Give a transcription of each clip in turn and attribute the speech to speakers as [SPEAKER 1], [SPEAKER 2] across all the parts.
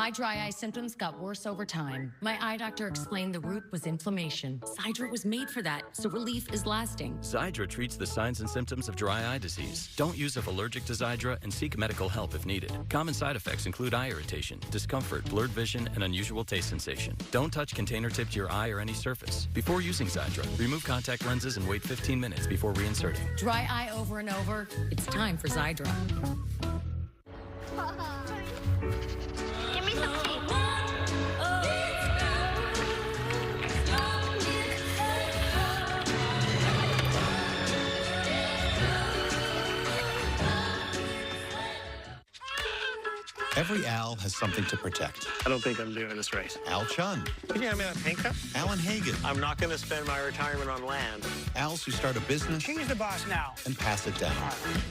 [SPEAKER 1] My dry eye symptoms got worse over time. My eye doctor explained the root was inflammation. Xiidra was made for that, so relief is lasting.
[SPEAKER 2] Xiidra treats the signs and symptoms of dry eye disease. Don't use if allergic to Xiidra and seek medical help if needed. Common side effects include eye irritation, discomfort, blurred vision, and unusual taste sensation. Don't touch container tip to your eye or any surface. Before using Xiidra, remove contact lenses and wait 15 minutes before reinserting.
[SPEAKER 1] Dry eye over and over, it's time for Xiidra.
[SPEAKER 3] Give me some tea.
[SPEAKER 4] Every Al has something to protect.
[SPEAKER 5] I don't think I'm doing this right.
[SPEAKER 4] Al Chun.
[SPEAKER 5] Can you hand me that handcuff?
[SPEAKER 4] Alan Hagen.
[SPEAKER 5] I'm not going to spend my retirement on land.
[SPEAKER 4] Als who start a business
[SPEAKER 6] She's the boss now.
[SPEAKER 4] and pass it down.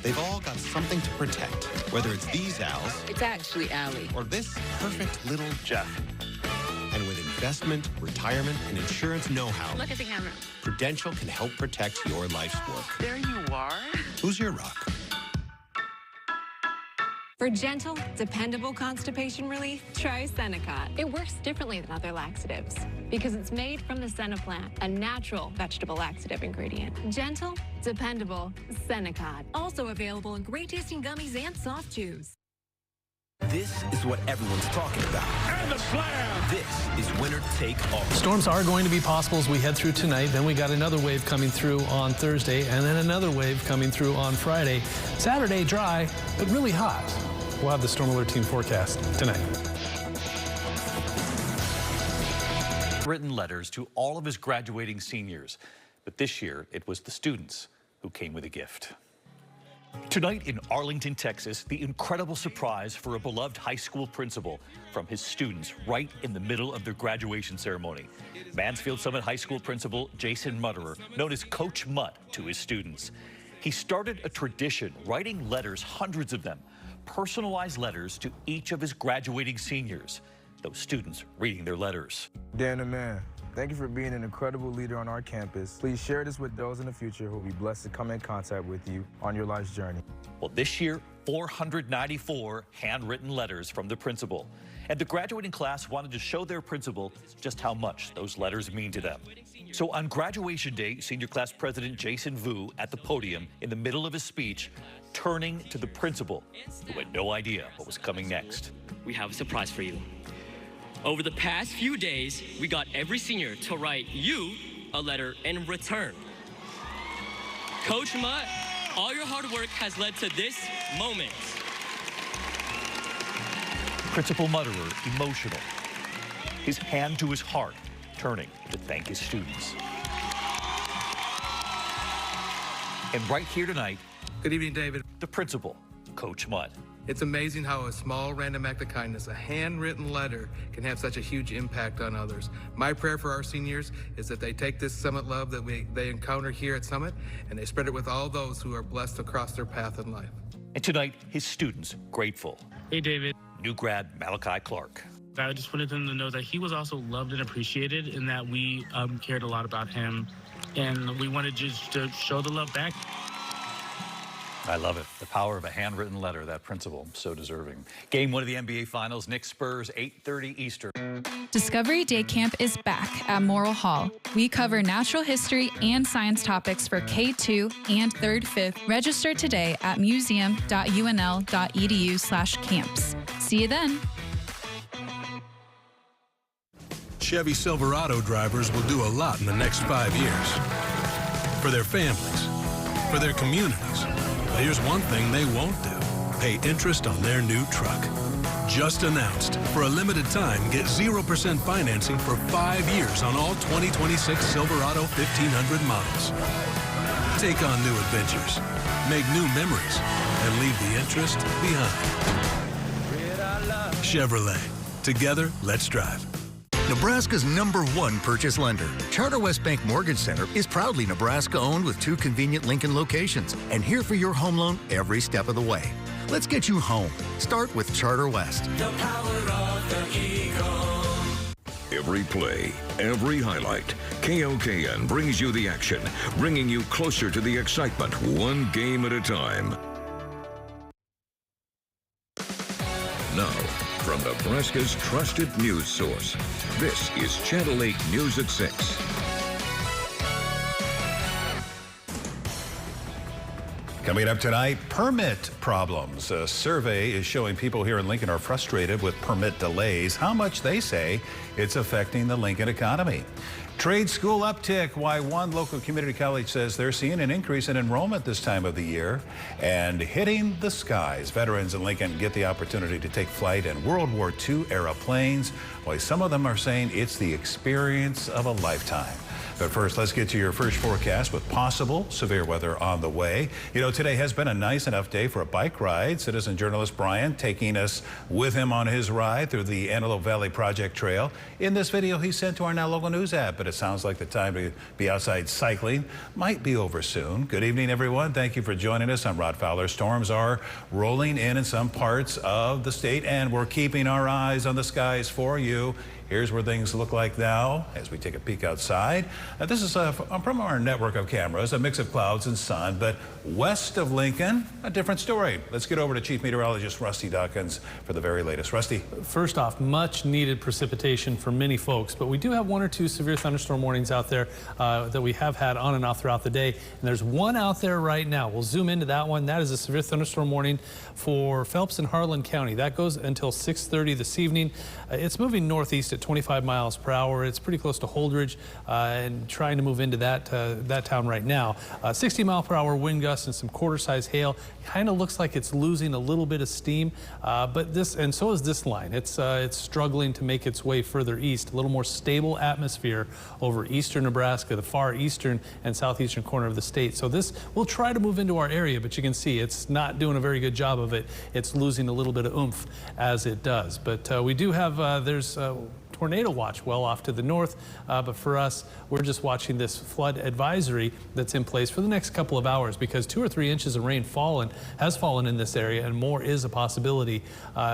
[SPEAKER 4] They've all got something to protect. Whether it's these Als
[SPEAKER 7] It's actually Allie.
[SPEAKER 4] or this perfect little
[SPEAKER 5] Jeff.
[SPEAKER 4] And with investment, retirement, and insurance know-how,
[SPEAKER 7] Look at the camera.
[SPEAKER 4] Prudential can help protect your life's work.
[SPEAKER 6] There you are.
[SPEAKER 4] Who's your rock?
[SPEAKER 8] For gentle, dependable constipation relief, try Senecot. It works differently than other laxatives because it's made from the senna plant, a natural vegetable laxative ingredient. Gentle, dependable, Senecot. Also available in great-tasting gummies and soft chews.
[SPEAKER 9] This is what everyone's talking about.
[SPEAKER 6] And the slam!
[SPEAKER 9] This is winner take all.
[SPEAKER 10] Storms are going to be possible as we head through tonight. Then we got another wave coming through on Thursday, and then another wave coming through on Friday. Saturday, dry, but really hot. We'll have the Storm Alert Team forecast tonight.
[SPEAKER 11] Written letters to all of his graduating seniors, but this year it was the students who came with a gift. Tonight in Arlington, Texas, the incredible surprise for a beloved high school principal from his students right in the middle of their graduation ceremony. Mansfield Summit High School principal Jason Mutterer, known as Coach Mutt to his students. He started a tradition, writing letters, hundreds of them, personalized letters to each of his graduating seniors. Those students reading their letters.
[SPEAKER 12] Dan and man, thank you for being an incredible leader on our campus. Please share this with those in the future who will be blessed to come in contact with you on your life's journey.
[SPEAKER 11] Well, this year, 494 handwritten letters from the principal. And the graduating class wanted to show their principal just how much those letters mean to them. So on graduation day, senior class president Jason Vu at the podium in the middle of his speech, turning to the principal, who had no idea what was coming next.
[SPEAKER 13] We have a surprise for you. Over the past few days, we got every senior to write you a letter in return. Coach Mutt, all your hard work has led to this moment.
[SPEAKER 11] Principal Mutterer, emotional, his hand to his heart, turning to thank his students. And right here tonight,
[SPEAKER 14] good evening, David.
[SPEAKER 11] The principal, Coach Mutt.
[SPEAKER 14] It's amazing how a small random act of kindness, a handwritten letter, can have such a huge impact on others. My prayer for our seniors is that they take this Summit love that they encounter here at Summit and they spread it with all those who are blessed across their path in life.
[SPEAKER 11] And tonight, his students grateful.
[SPEAKER 15] Hey, David.
[SPEAKER 11] New grad Malachi Clark.
[SPEAKER 15] I just wanted them to know that he was also loved and appreciated and that we cared a lot about him. And we wanted just to show the love back.
[SPEAKER 11] I love it. The power of a handwritten letter, that principal, so deserving. Game 1 of the NBA Finals, Knicks Spurs, 8:30 Eastern.
[SPEAKER 16] Discovery Day Camp is back at Morrill Hall. We cover natural history and science topics for K2 and 3rd, 5th. Register today at museum.unl.edu/camps. See you then.
[SPEAKER 17] Chevy Silverado drivers will do a lot in the next 5 years. For their families, for their communities. But here's one thing they won't do. Pay interest on their new truck. Just announced. For a limited time, get 0% financing for 5 years on all 2026 Silverado 1500 models. Take on new adventures, make new memories, and leave the interest behind. Chevrolet. Together, let's drive.
[SPEAKER 18] Nebraska's #1 purchase lender, Charter West Bank Mortgage Center, is proudly Nebraska-owned with 2 convenient Lincoln locations and here for your home loan every step of the way. Let's get you home. Start with Charter West.
[SPEAKER 19] The power of the Eagle. Every play, every highlight, KOKN brings you the action, bringing you closer to the excitement, one game at a time. Now, from the Nebraska's trusted news source. This is Channel 8 News at 6.
[SPEAKER 7] Coming up tonight, permit problems. A survey is showing people here in Lincoln are frustrated with permit delays, how much they say it's affecting the Lincoln economy. Trade school uptick, why one local community college says they're seeing an increase in enrollment this time of the year. And hitting the skies, veterans in Lincoln get the opportunity to take flight in World War II era planes. Why some of them are saying it's the experience of a lifetime. But first, let's get to your first forecast with possible severe weather on the way. You know, today has been a nice enough day for a bike ride. Citizen journalist Brian taking us with him on his ride through the Antelope Valley Project Trail. In this video he sent to our Now Local News app, but it sounds like the time to be outside cycling might be over soon. Good evening, everyone. Thank you for joining us. I'm Rod Fowler. Storms are rolling in some parts of the state, and we're keeping our eyes on the skies for you. Here's where things look like now as we take a peek outside. This is from our network of cameras, a mix of clouds and sun, but west of Lincoln, a different story. Let's get over to Chief Meteorologist Rusty Dawkins for the very latest. Rusty.
[SPEAKER 10] First off, much needed precipitation for many folks, but we do have one or two severe thunderstorm warnings out there that we have had on and off throughout the day. And there's one out there right now. We'll zoom into that one. That is a severe thunderstorm warning for Phelps and Harlan County. That goes until 6:30 this evening. It's moving northeast at 25 miles per hour. It's pretty close to Holdridge and trying to move into that town right now. 60 mile per hour wind gusts and some quarter-size hail. Kind of looks like it's losing a little bit of steam, but this, and so is this line. It's struggling to make its way further east. A little more stable atmosphere over eastern Nebraska, the far eastern and southeastern corner of the state. So this will try to move into our area, but you can see it's not doing a very good job of it. It's losing a little bit of oomph as it does. But we do have, there's tornado watch well off to the north, but for us, we're just watching this flood advisory that's in place for the next couple of hours because 2 or 3 inches of rain has fallen in this area, and more is a possibility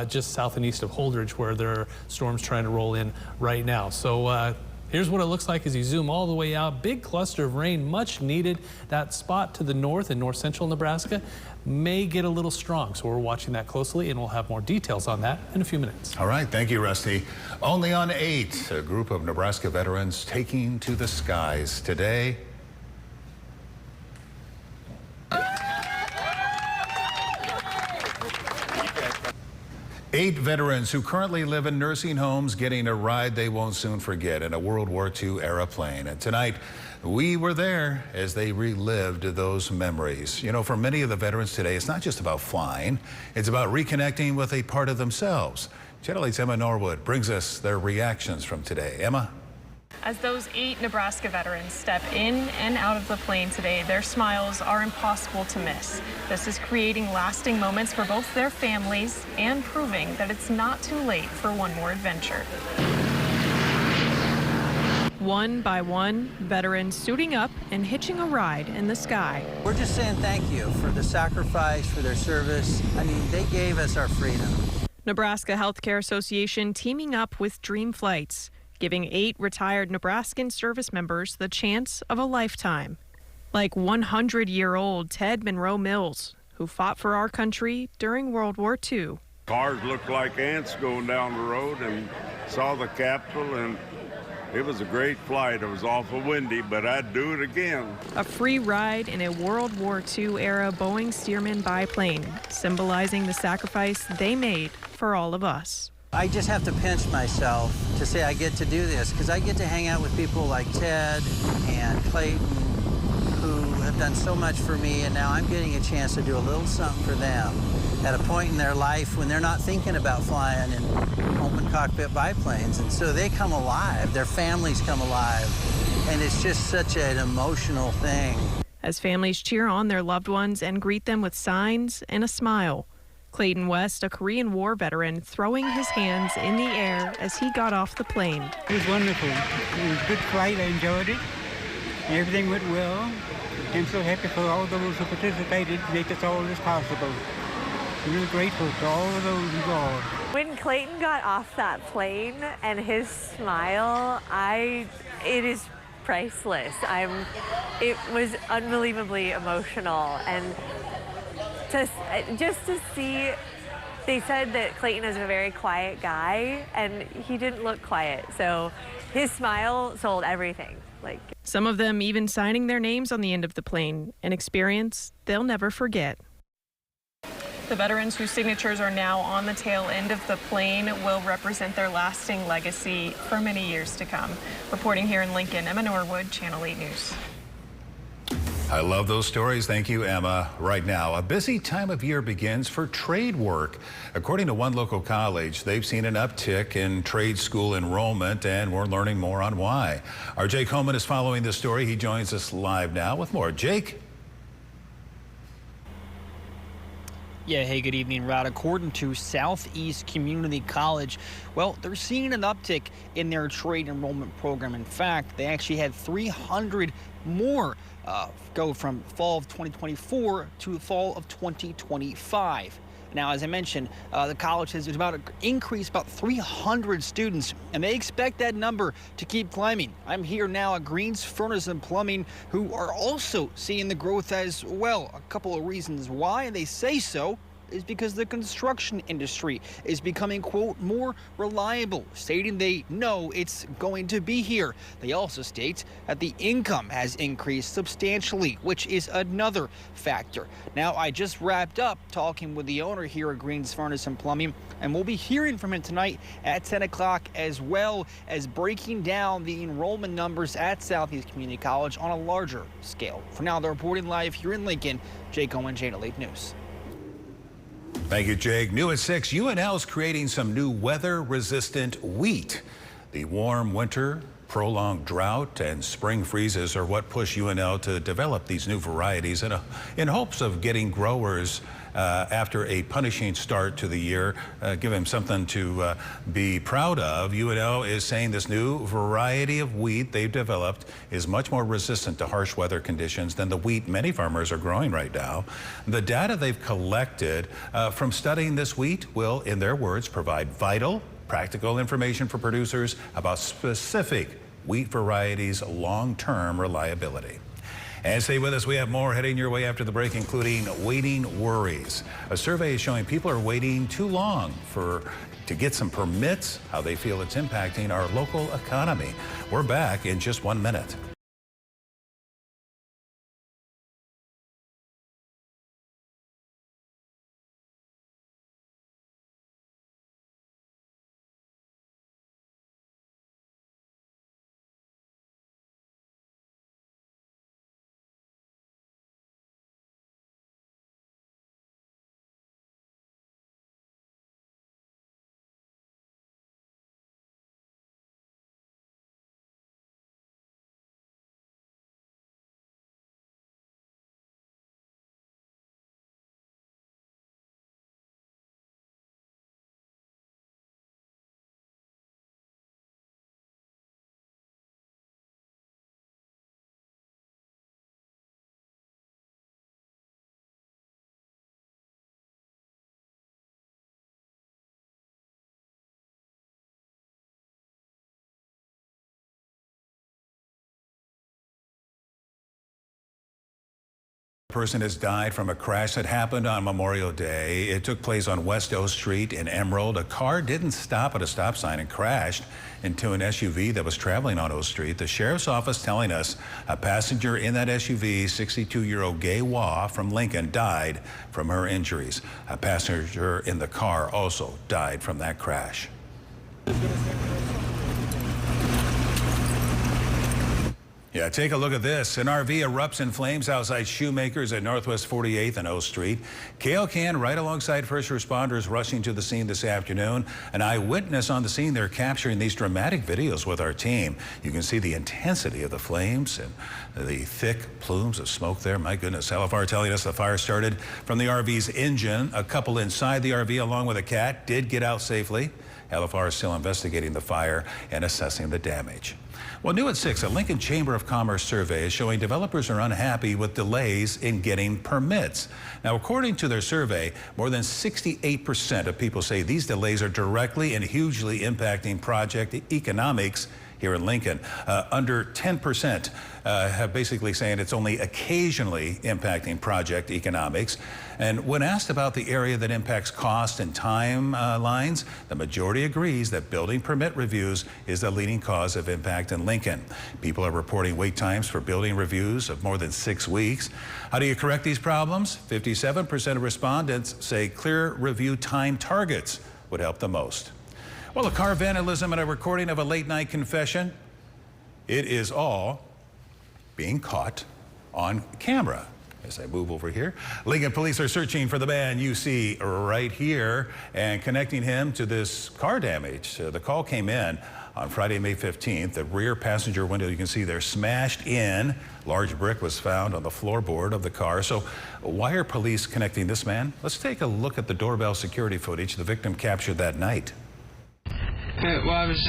[SPEAKER 10] just south and east of Holdridge, where there are storms trying to roll in right now. So here's what it looks like as you zoom all the way out. Big cluster of rain, much needed. That spot to the north in north central Nebraska may get a little strong, so we're watching that closely, and we'll have more details on that in a few minutes.
[SPEAKER 7] All right, thank you, Rusty. Only on 8, a group of Nebraska veterans taking to the skies today. Eight veterans who currently live in nursing homes getting a ride they won't soon forget in a World War II era plane. And tonight, we were there as they relived those memories. You know, for many of the veterans today, it's not just about flying, it's about reconnecting with a part of themselves. Channel 8's Emma Norwood brings us their reactions from today. Emma?
[SPEAKER 20] As those 8 Nebraska veterans step in and out of the plane today, their smiles are impossible to miss. This is creating lasting moments for both their families and proving that it's not too late for one more adventure. One by one, veterans suiting up and hitching a ride in the sky.
[SPEAKER 21] We're just saying thank you for the sacrifice, for their service. I mean, they gave us our freedom.
[SPEAKER 20] Nebraska Healthcare Association teaming up with Dream Flights, giving 8 retired Nebraskan service members the chance of a lifetime. Like 100-year-old Ted Monroe Mills, who fought for our country during World War II.
[SPEAKER 22] Cars looked like ants going down the road, and saw the Capitol, and it was a great flight. It was awful windy, but I'd do it again. A free ride in a World War II-era Boeing Stearman biplane, symbolizing the sacrifice they made for all of us.
[SPEAKER 21] I just have to pinch myself to say I get to do this, because I get to hang out with people like Ted and Clayton, who have done so much for me, and now I'm getting a chance to do a little something for them at a point in their life when they're not thinking about flying in open cockpit biplanes. And so they come alive, their families come alive, and it's just such an emotional thing.
[SPEAKER 20] As families cheer on their loved ones and greet them with signs and a smile. Clayton West, a Korean War veteran, throwing his hands in the air as he got off the plane.
[SPEAKER 23] It was wonderful. It was a good flight. I enjoyed it. Everything went well. I'm so happy for all those who participated to make all this possible. I'm really grateful to all of those involved.
[SPEAKER 24] When Clayton got off that plane and his smile, it is priceless. It was unbelievably emotional, and just to see They said that Clayton is a very quiet guy, and he didn't look quiet. So his smile sold everything.
[SPEAKER 20] Some of them even signing their names on the end of the plane, an experience they'll never forget. The veterans whose signatures are now on the tail end of the plane will represent their lasting legacy for many years to come. Reporting here in Lincoln, Emma Norwood, Channel 8 News.
[SPEAKER 7] I love those stories. Thank you, Emma. Right now, a busy time of year begins for trade work. According to one local college, they've seen an uptick in trade school enrollment, and we're learning more on why. Our Jake Holman is following this story. He joins us live now with more. Jake?
[SPEAKER 1] Yeah, hey, good evening, Rod. According to Southeast Community College, well, they're seeing an uptick in their trade enrollment program. In fact, they actually had 300 more go from fall of 2024 to the fall of 2025. Now, as I mentioned, the college has increased about 300 students, and they expect that number to keep climbing. I'm here now at Green's Furnace and Plumbing, who are also seeing the growth as well. A couple of reasons why they say so is because the construction industry is becoming, quote, more reliable, stating they know it's going to be here. They also state that the income has increased substantially, which is another factor. Now, I just wrapped up talking with the owner here at Green's Furnace and Plumbing, and we'll be hearing from him tonight at 10 o'clock, as well as breaking down the enrollment numbers at Southeast Community College on a larger scale. For now, they're reporting live here in Lincoln. Jake Owen, Channel 8 News.
[SPEAKER 7] Thank you, Jake. New at 6, UNL is creating some new weather-resistant wheat. The warm winter, prolonged drought, and spring freezes are what push UNL to develop these new varieties in hopes of getting growers after a punishing start to the year, give them something to be proud of. UNL is saying this new variety of wheat they've developed is much more resistant to harsh weather conditions than the wheat many farmers are growing right now. The data they've collected from studying this wheat will, in their words, provide vital, practical information for producers about specific wheat varieties' long-term reliability. And stay with us. We have more heading your way after the break, including waiting worries. A survey is showing people are waiting too long to get some permits, how they feel it's impacting our local economy. We're back in just 1 minute. Person has died from a crash that happened on Memorial Day. It took place on West O Street in Emerald. A car didn't stop at a stop sign and crashed into an SUV that was traveling on O Street. The sheriff's office telling us a passenger in that SUV, 62-year-old Gay Wah from Lincoln, died from her injuries. A passenger in the car also died from that crash. Yeah, take a look at this. An RV erupts in flames outside Shoemakers at Northwest 48th and O Street. KLCAN right alongside first responders rushing to the scene this afternoon. An eyewitness on the scene. They're capturing these dramatic videos with our team. You can see the intensity of the flames and the thick plumes of smoke there. My goodness. LFR telling us the fire started from the RV's engine. A couple inside the RV along with a cat did get out safely. LFR is still investigating the fire and assessing the damage. Well, new at 6, a Lincoln Chamber of Commerce survey is showing developers are unhappy with delays in getting permits. Now, according to their survey, more than 68% of people say these delays are directly and hugely impacting project economics here here in Lincoln. Under 10% have basically saying it's only occasionally impacting project economics. And when asked about the area that impacts cost and timelines, the majority agrees that building permit reviews is the leading cause of impact in Lincoln. People are reporting wait times for building reviews of more than 6 weeks. How do you correct these problems? 57% of respondents say clear review time targets would help the most. Well, a car vandalism and a recording of a late night confession, it is all being caught on camera. As I move over here, Lincoln police are searching for the man you see right here and connecting him to this car damage. The call came in on Friday, May 15th. The rear passenger window, you can see there, smashed in. Large brick was found on the floorboard of the car. So why are police connecting this man? Let's take a look at the doorbell security footage the victim captured that night.
[SPEAKER 2] Well, I was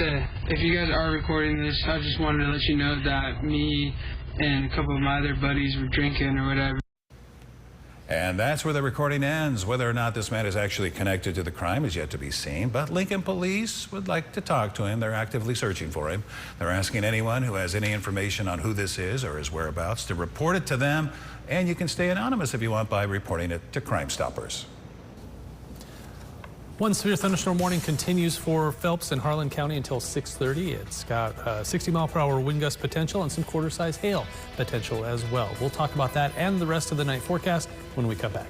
[SPEAKER 2] if you guys are recording this, I just wanted to let you know that me and a couple of my other buddies were drinking or whatever.
[SPEAKER 7] And that's where the recording ends. Whether or not this man is actually connected to the crime is yet to be seen, but Lincoln police would like to talk to him. They're actively searching for him. They're asking anyone who has any information on who this is or his whereabouts to report it to them, and you can stay anonymous if you want by reporting it to Crime Stoppers.
[SPEAKER 10] One severe thunderstorm warning continues for Phelps and Harlan County until 6:30. It's got 60-mile-per-hour wind gust potential and some quarter-size hail potential as well. We'll talk about that and the rest of the night forecast when we come back.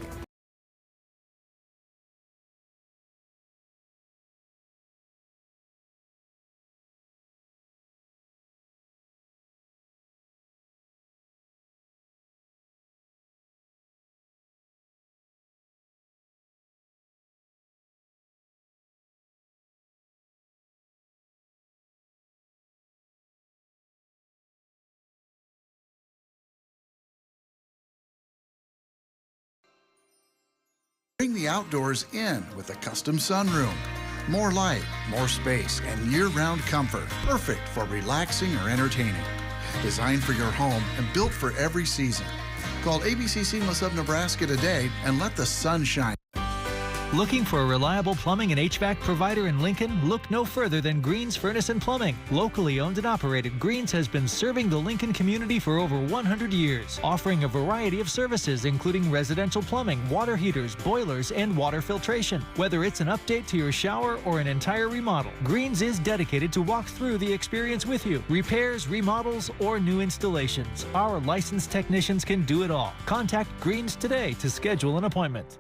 [SPEAKER 3] Bring the outdoors in with a custom sunroom. More light, more space, and year-round comfort. Perfect for relaxing or entertaining. Designed for your home and built for every season. Call ABC Seamless of Nebraska today and let the sun shine.
[SPEAKER 4] Looking for a reliable plumbing and HVAC provider in Lincoln? Look no further than Green's Furnace and Plumbing. Locally owned and operated, Green's has been serving the Lincoln community for over 100 years, offering a variety of services including residential plumbing, water heaters, boilers, and water filtration. Whether it's an update to your shower or an entire remodel, Green's is dedicated to walk through the experience with you. Repairs, remodels, or new installations. Our licensed technicians can do it all. Contact Green's today to schedule an appointment.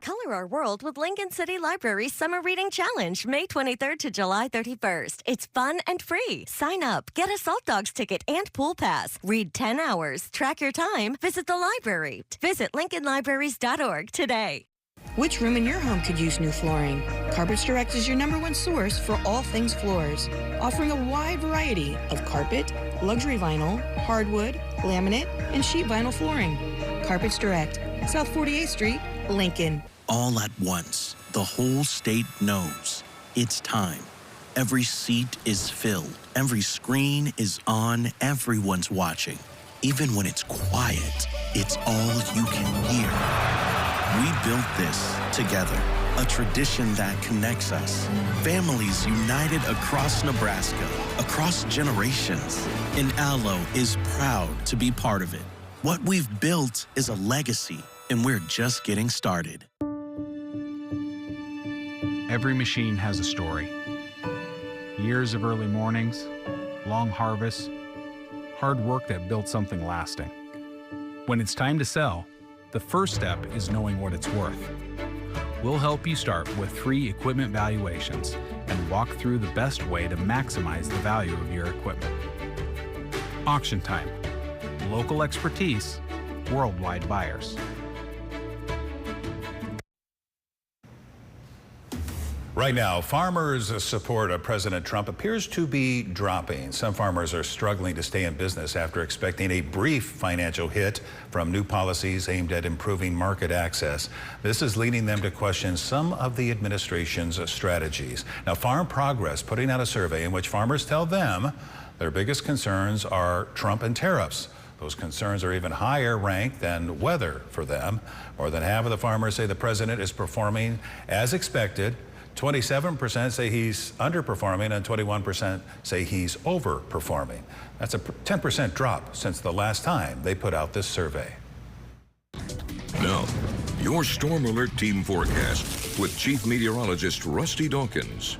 [SPEAKER 5] Color our world with Lincoln City Library's Summer Reading Challenge, May 23rd to July 31st. It's fun and free. Sign up, get a Salt Dogs ticket and pool pass. Read 10 hours, track your time, visit the library. Visit lincolnlibraries.org today.
[SPEAKER 25] Which room in your home could use new flooring? Carpets Direct is your #1 source for all things floors, offering a wide variety of carpet, luxury vinyl, hardwood, laminate, and sheet vinyl flooring. Carpets Direct, South 48th Street, Lincoln.
[SPEAKER 26] All at once, the whole state knows it's time. Every seat is filled. Every screen is on. Everyone's watching. Even when it's quiet, it's all you can hear. We built this together, a tradition that connects us. Families united across Nebraska, across generations. And Allo is proud to be part of it. What we've built is a legacy, and we're just getting started.
[SPEAKER 27] Every machine has a story. Years of early mornings, long harvests, hard work that built something lasting. When it's time to sell, the first step is knowing what it's worth. We'll help you start with free equipment valuations and walk through the best way to maximize the value of your equipment. Auction Time. Local expertise, worldwide buyers.
[SPEAKER 7] Right now, farmers' support of President Trump appears to be dropping. Some farmers are struggling to stay in business after expecting a brief financial hit from new policies aimed at improving market access. This is leading them to question some of the administration's strategies. Now, Farm Progress putting out a survey in which farmers tell them their biggest concerns are Trump and tariffs. Those concerns are even higher ranked than weather for them. More than half of the farmers say the president is performing as expected. 27% say he's underperforming and 21% say he's overperforming. That's a 10% drop since the last time they put out this survey.
[SPEAKER 19] Now, your Storm Alert Team forecast with Chief Meteorologist Rusty Dawkins.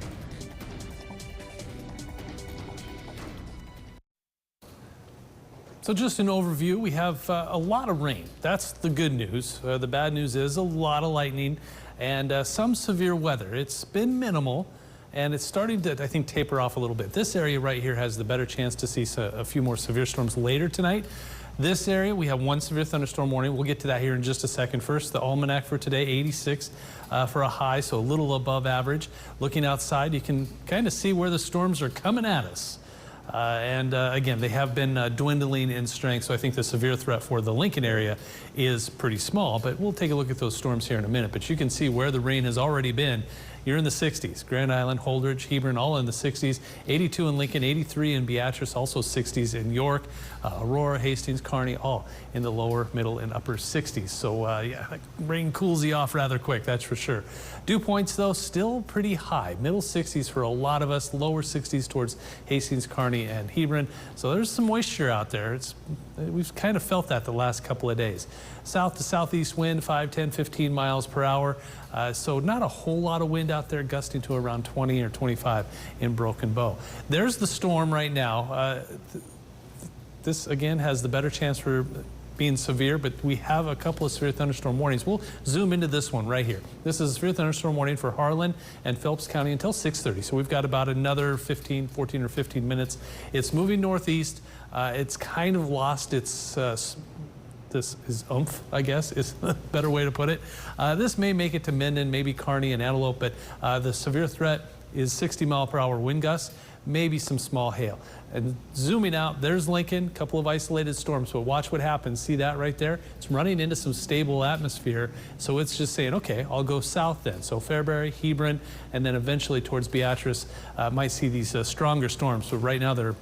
[SPEAKER 10] So just an overview, we have a lot of rain. That's the good news. The bad news is a lot of lightning and some severe weather. It's been minimal and it's starting to, I think, taper off a little bit. This area right here has the better chance to see a few more severe storms later tonight. This area, we have one severe thunderstorm warning. We'll get to that here in just a second. First, the almanac for today, 86 for a high, so a little above average. Looking outside, you can kind of see where the storms are coming at us. Again, they have been dwindling in strength, so I think the severe threat for the Lincoln area is pretty small, but we'll take a look at those storms here in a minute. But you can see where the rain has already been. You're in the 60s. Grand Island, Holdridge, Hebron, all in the 60s. 82 in Lincoln, 83 in Beatrice, also 60s in York. Aurora, Hastings, Kearney, all in the lower, middle, and upper 60s. So, yeah, rain cools you off rather quick, that's for sure. Dew points, though, still pretty high. Middle 60s for a lot of us, lower 60s towards Hastings, Kearney, and Hebron. So there's some moisture out there. We've kind of felt that the last couple of days. South to southeast wind, 5, 10, 15 miles per hour. So not a whole lot of wind out there, gusting to around 20 or 25 in Broken Bow. There's the storm right now. This, again, has the better chance for being severe, but we have a couple of severe thunderstorm warnings. We'll zoom into this one right here. This is a severe thunderstorm warning for Harlan and Phelps County until 6:30. So we've got about another 14 or 15 minutes. It's moving northeast. It's kind of lost its this is oomph, I guess, is a better way to put it. This may make it to Minden, maybe Kearney and Antelope, but the severe threat is 60-mile-per-hour wind gusts, maybe some small hail. And zooming out, there's Lincoln, a couple of isolated storms, but watch what happens. See that right there? It's running into some stable atmosphere, so it's just saying, okay, I'll go south then. So Fairbury, Hebron, and then eventually towards Beatrice might see these stronger storms. So right now they're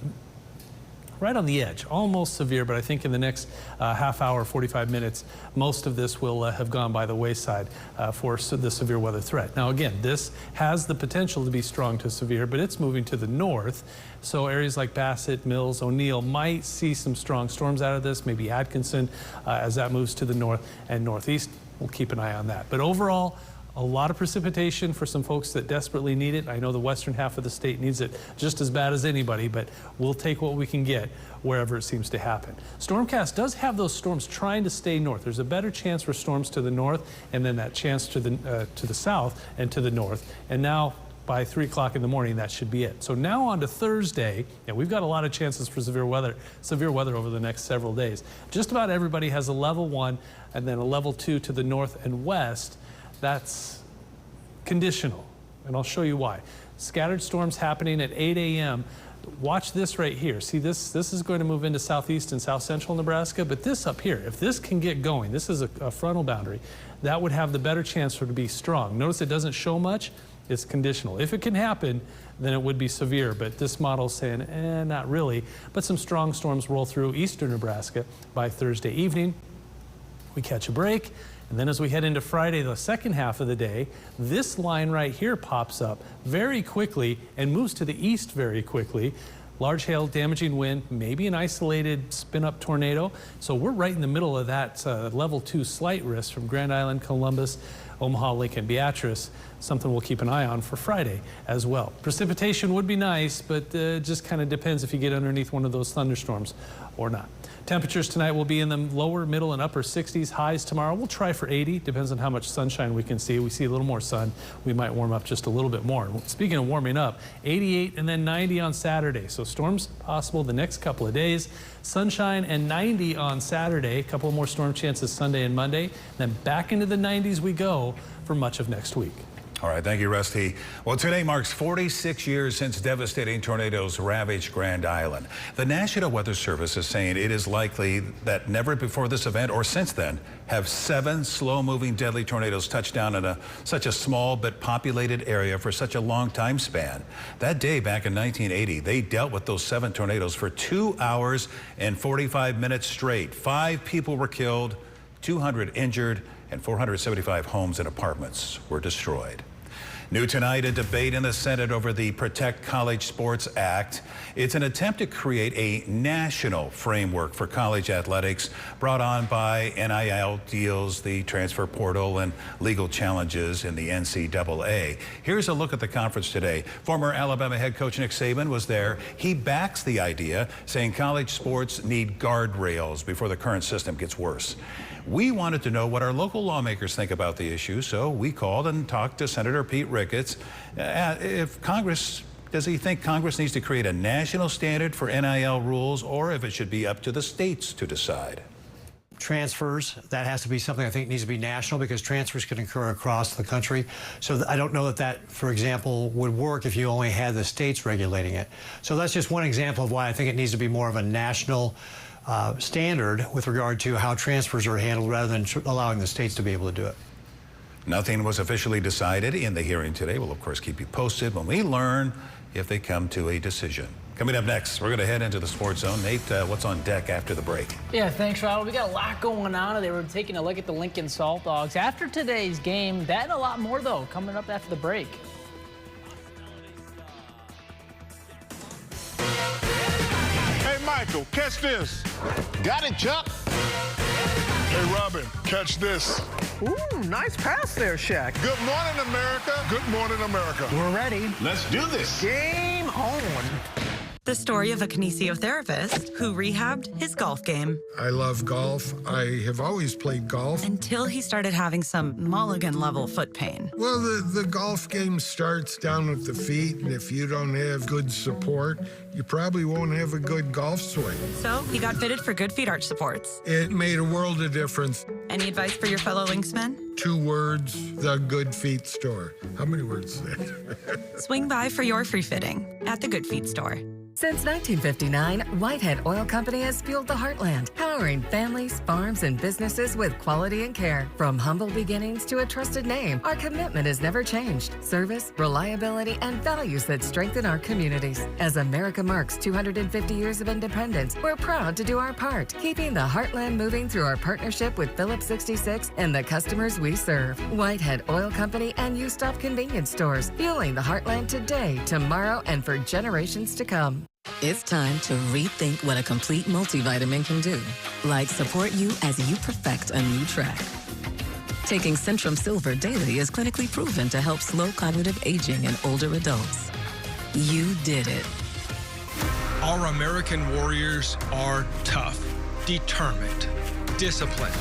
[SPEAKER 10] right on the edge, almost severe, but I think in the next half hour, 45 minutes, most of this will have gone by the wayside for the severe weather threat. Now again, this has the potential to be strong to severe, but it's moving to the north. So areas like Bassett, Mills, O'Neill might see some strong storms out of this, maybe Atkinson as that moves to the north and northeast. We'll keep an eye on that. But overall, a lot of precipitation for some folks that desperately need it. I know the western half of the state needs it just as bad as anybody, but we'll take what we can get wherever it seems to happen. Stormcast does have those storms trying to stay north. There's a better chance for storms to the north, and then that chance to the south and to the north. And now, by 3 o'clock in the morning, that should be it. So now on to Thursday, and we've got a lot of chances for severe weather over the next several days. Just about everybody has a level 1 and then a level 2 to the north and west. That's conditional, and I'll show you why. Scattered storms happening at 8 a.m. Watch this right here. See, this is going to move into southeast and south central Nebraska, but this up here, if this can get going, this is a frontal boundary, that would have the better chance for it to be strong. Notice it doesn't show much. It's conditional. If it can happen, then it would be severe, but this model is saying, not really. But some strong storms roll through eastern Nebraska by Thursday evening. We catch a break. And then as we head into Friday, the second half of the day, this line right here pops up very quickly and moves to the east very quickly. Large hail, damaging wind, maybe an isolated spin-up tornado. So we're right in the middle of that level 2 slight risk from Grand Island, Columbus, Omaha, Lincoln, Beatrice. Something we'll keep an eye on for Friday as well. Precipitation would be nice, but just kind of depends if you get underneath one of those thunderstorms or not. Temperatures tonight will be in the lower, middle, and upper 60s. Highs tomorrow, we'll try for 80. Depends on how much sunshine we can see. We see a little more sun, we might warm up just a little bit more. Speaking of warming up, 88 and then 90 on Saturday. So storms possible the next couple of days. Sunshine and 90 on Saturday. A couple more storm chances Sunday and Monday. Then back into the 90s we go for much of next week.
[SPEAKER 7] All right, thank you, Rusty. Well, today marks 46 years since devastating tornadoes ravaged Grand Island. The National Weather Service is saying it is likely that never before this event or since then have 7 slow-moving deadly tornadoes touched down in such a small but populated area for such a long time span. That day back in 1980, they dealt with those 7 tornadoes for 2 hours and 45 minutes straight. 5 people were killed, 200 injured, and 475 homes and apartments were destroyed. New tonight, a debate in the Senate over the Protect College Sports Act. It's an attempt to create a national framework for college athletics brought on by NIL deals, the transfer portal, and legal challenges in the NCAA. Here's a look at the conference today. Former Alabama head coach Nick Saban was there. He backs the idea, saying college sports need guardrails before the current system gets worse. We wanted to know what our local lawmakers think about the issue, so we called and talked to Senator Pete Ricketts. Does he think Congress needs to create a national standard for NIL rules, or if it should be up to the states to decide?
[SPEAKER 6] Transfers, that has to be something I think needs to be national, because transfers can occur across the country. So I don't know that, for example, would work if you only had the states regulating it. So that's just one example of why I think it needs to be more of a national standard with regard to how transfers are handled, rather than allowing the states to be able to do it.
[SPEAKER 7] Nothing was officially decided in the hearing today. We'll, of course, keep you posted when we learn if they come to a decision. Coming up next, we're going to head into the Sports Zone. Nate, what's on deck after the break?
[SPEAKER 8] Yeah, thanks, Ronald. We got a lot going on. They were taking a look at the Lincoln Salt Dogs after today's game. That and a lot more, though, coming up after the break.
[SPEAKER 9] Hey, Michael, catch this. Got it, Chuck. Hey, Robin, catch this.
[SPEAKER 12] Ooh, nice pass there, Shaq.
[SPEAKER 9] Good morning, America. Good morning, America.
[SPEAKER 12] We're ready.
[SPEAKER 9] Let's do this.
[SPEAKER 12] Game on.
[SPEAKER 13] The story of a kinesiotherapist who rehabbed his golf game.
[SPEAKER 14] I love golf. I have always played golf.
[SPEAKER 13] Until he started having some Mulligan-level foot pain.
[SPEAKER 14] Well, the golf game starts down at the feet, and if you don't have good support, you probably won't have a good golf swing.
[SPEAKER 13] So he got fitted for Good Feet arch supports.
[SPEAKER 14] It made a world of difference.
[SPEAKER 13] Any advice for your fellow linksmen?
[SPEAKER 14] 2 words, the Good Feet store. How many words is that?
[SPEAKER 13] Swing by for your free fitting at the Good Feet store.
[SPEAKER 15] Since 1959, Whitehead Oil Company has fueled the heartland, powering families, farms, and businesses with quality and care. From humble beginnings to a trusted name, our commitment has never changed. Service, reliability, and values that strengthen our communities. As America marks 250 years of independence, we're proud to do our part, keeping the heartland moving through our partnership with Phillips 66 and the customers we serve. Whitehead Oil Company and U-Stop convenience stores, fueling the heartland today, tomorrow, and for generations to come.
[SPEAKER 28] It's time to rethink what a complete multivitamin can do, like support you as you perfect a new track. Taking Centrum Silver daily is clinically proven to help slow cognitive aging in older adults. You did it.
[SPEAKER 29] Our American warriors are tough, determined, disciplined.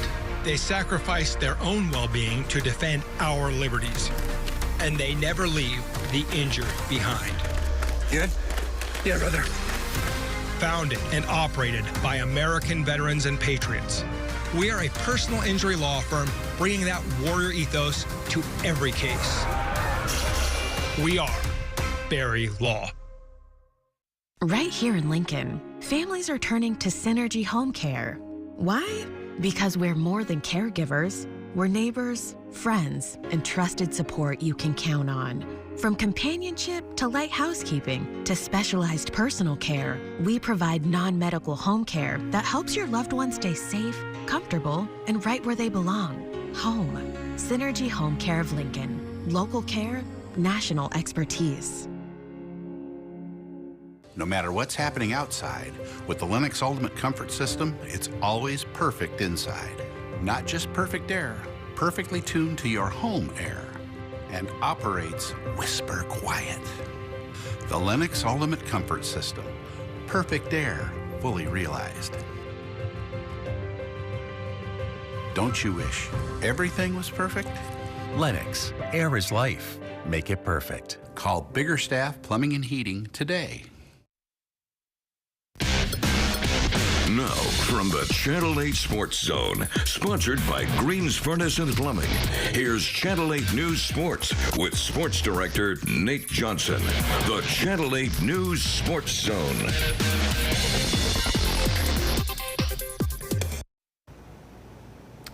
[SPEAKER 29] They sacrifice their own well-being to defend our liberties, and they never leave the injured behind.
[SPEAKER 14] Good? Yeah, brother.
[SPEAKER 29] Founded and operated by American veterans and patriots, we are a personal injury law firm bringing that warrior ethos to every case. We are Barry Law.
[SPEAKER 30] Right here in Lincoln, families are turning to Synergy Home Care. Why? Because we're more than caregivers. We're neighbors, friends, and trusted support you can count on. From companionship to light housekeeping to specialized personal care, we provide non-medical home care that helps your loved ones stay safe, comfortable, and right where they belong. Home. Synergy Home Care of Lincoln. Local care, national expertise.
[SPEAKER 31] No matter what's happening outside, with the Lennox Ultimate Comfort System, it's always perfect inside. Not just perfect air, perfectly tuned to your home air, and operates whisper quiet. The Lennox Ultimate Comfort System. Perfect air, fully realized. Don't you wish everything was perfect?
[SPEAKER 32] Lennox, air is life. Make it perfect.
[SPEAKER 31] Call Biggerstaff Plumbing and Heating today.
[SPEAKER 19] Now, from the Channel 8 Sports Zone, sponsored by Green's Furnace and Plumbing, here's Channel 8 News Sports with Sports Director Nate Johnson. The Channel 8 News Sports Zone.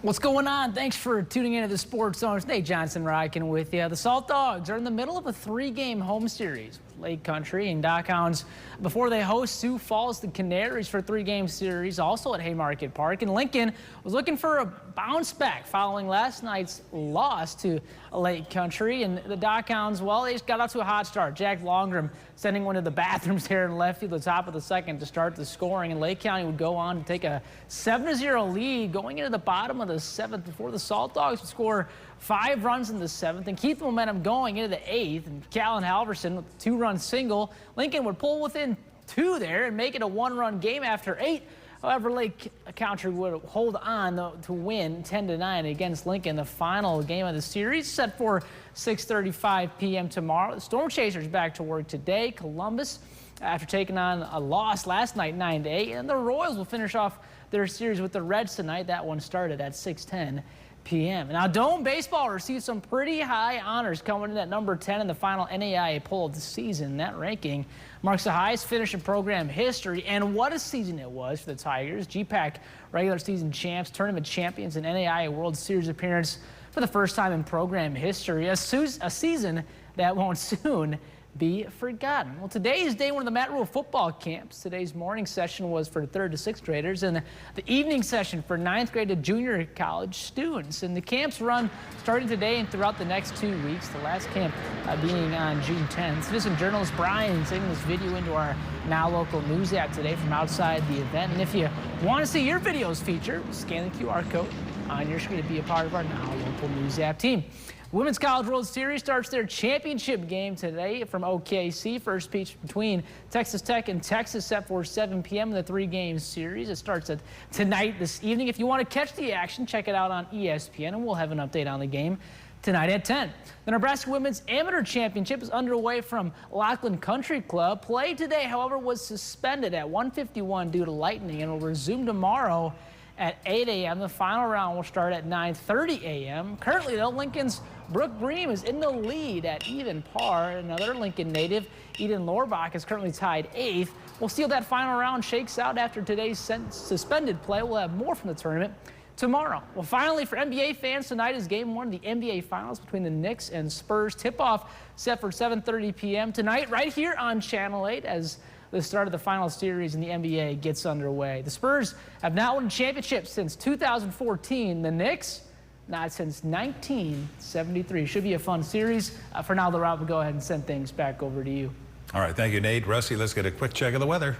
[SPEAKER 8] What's going on? Thanks for tuning into the Sports Zone. It's Nate Johnson Ryken with you. The Salt Dogs are in the middle of a 3-game home series. Lake Country. And Dockhounds, before they host Sioux Falls, the Canaries for a 3-game series, also at Haymarket Park. And Lincoln was looking for a bounce back following last night's loss to Lake Country. And the Dockhounds, well, they just got out to a hot start. Jack Longrum sending one to the bathrooms here in left field at the top of the second to start the scoring. And Lake County would go on to take a 7-0 lead going into the bottom of the 7th before the Salt Dogs would score 5 runs in the 7th and keep the momentum going into the 8th. And Callan Halverson with a 2-run single. Lincoln would pull within 2 there and make it a 1-run game after 8. However, Lake Country would hold on to win 10-9 against Lincoln. The final game of the series set for 6:35 p.m. tomorrow. The Storm Chasers back to work today. Columbus, after taking on a loss last night, 9-8, and the Royals will finish off their series with the Reds tonight. That one started at 6:10 p.m. Now, Dome Baseball received some pretty high honors coming in at number 10 in the final NAIA poll of the season. That ranking marks the highest finish in program history, and what a season it was for the Tigers. GPAC regular season champs, tournament champions, and NAIA World Series appearance for the first time in program history. A season that won't soon be forgotten. Well, today is day 1 of the Matt Rule football camps. Today's morning session was for 3rd to 6th graders and the evening session for 9th grade to junior college students. And the camps run starting today and throughout the next 2 weeks, the last camp being on June 10th. Citizen journalist Brian sending this video into our Now Local News app today from outside the event. And if you want to see your videos featured, scan the QR code on your screen to be a part of our Now Local News app team. Women's College World Series starts their championship game today from OKC. First pitch between Texas Tech and Texas set for 7 p.m. in the 3-game series. It starts at tonight this evening. If you want to catch the action, check it out on ESPN, and we'll have an update on the game tonight at 10. The Nebraska Women's Amateur Championship is underway from Lockland Country Club. Play today, however, was suspended at 1:51 due to lightning and will resume tomorrow at 8 a.m. The final round will start at 9:30 a.m. Currently, though, Lincoln's Brooke Bream is in the lead at even par. Another Lincoln native, Eden Lorbach, is currently tied 8th. We'll see how that final round shakes out after today's suspended play. We'll have more from the tournament tomorrow. Well, finally, for NBA fans, tonight is Game 1 of the NBA Finals between the Knicks and Spurs. Tip-off set for 7:30 p.m. tonight right here on Channel 8 as the start of the final series in the NBA gets underway. The Spurs have not won a championship since 2014. The Knicks, not since 1973. Should be a fun series. For now, the Rob will go ahead and send things back over to you.
[SPEAKER 7] All right, thank you, Nate. Rusty, let's get a quick check of the weather.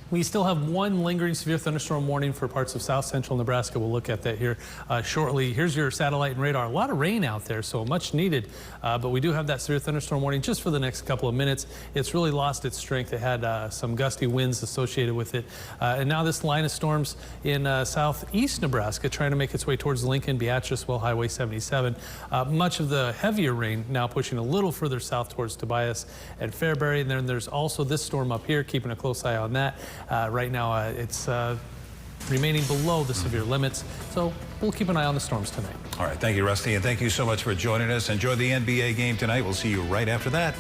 [SPEAKER 10] We still have one lingering severe thunderstorm warning for parts of south central Nebraska. We'll look at that here shortly. Here's your satellite and radar. A lot of rain out there, so much needed. But we do have that severe thunderstorm warning just for the next couple of minutes. It's really lost its strength. It had some gusty winds associated with it. And now this line of storms in southeast Nebraska trying to make its way towards Lincoln, Beatrice, well, Highway 77. Much of the heavier rain now pushing a little further south towards Tobias and Fairbury. And then there's also this storm up here, keeping a close eye on that. Right now, it's remaining below the severe limits, so we'll keep an eye on the storms tonight.
[SPEAKER 7] All right, thank you, Rusty, and thank you so much for joining us. Enjoy the NBA game tonight. We'll see you right after that.